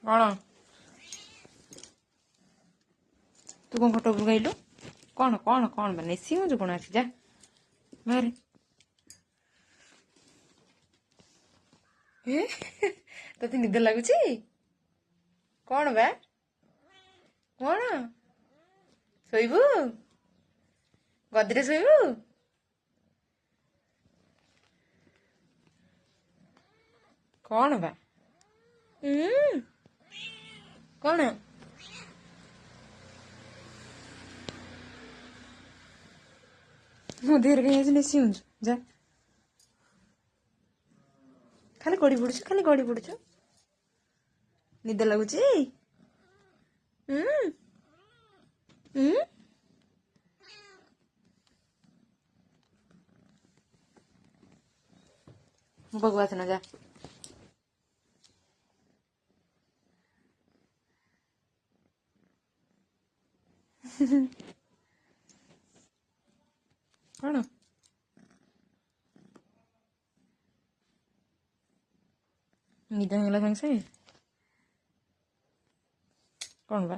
କ'ଣ ତୁ କ'ଣ ଖଟ ଉପରକୁ ଆଇଲୁ? କ'ଣ କ'ଣ କ'ଣ ବା ନେସି ହଉଛୁ କ'ଣ? ଆସି ଯା ବାହାରେ। ତତେ ନିଦ ଲାଗୁଛି? କ'ଣ ବା କ'ଣ ଶୋଇବୁ? ଗଦିରେ ଶୋଇବୁ? କ'ଣ ବା କ'ଣ ମୋ ଦେହରେ କାହିଁ ଆଜି ନେସି ହଉଛୁ? ଯା ଖାଲି ଗଡ଼ି ପଡ଼ୁଛୁ, ଖାଲି ଗଡ଼ି ପଡ଼ୁଛୁ। ନିଦ ଲାଗୁଛି? ମୋ ପାଖକୁ ଆସନା, ଯା। କ'ଣ ନିଦ ହେଇଗଲା ସାଙ୍ଗେ ସାଙ୍ଗେ? କ'ଣ ବା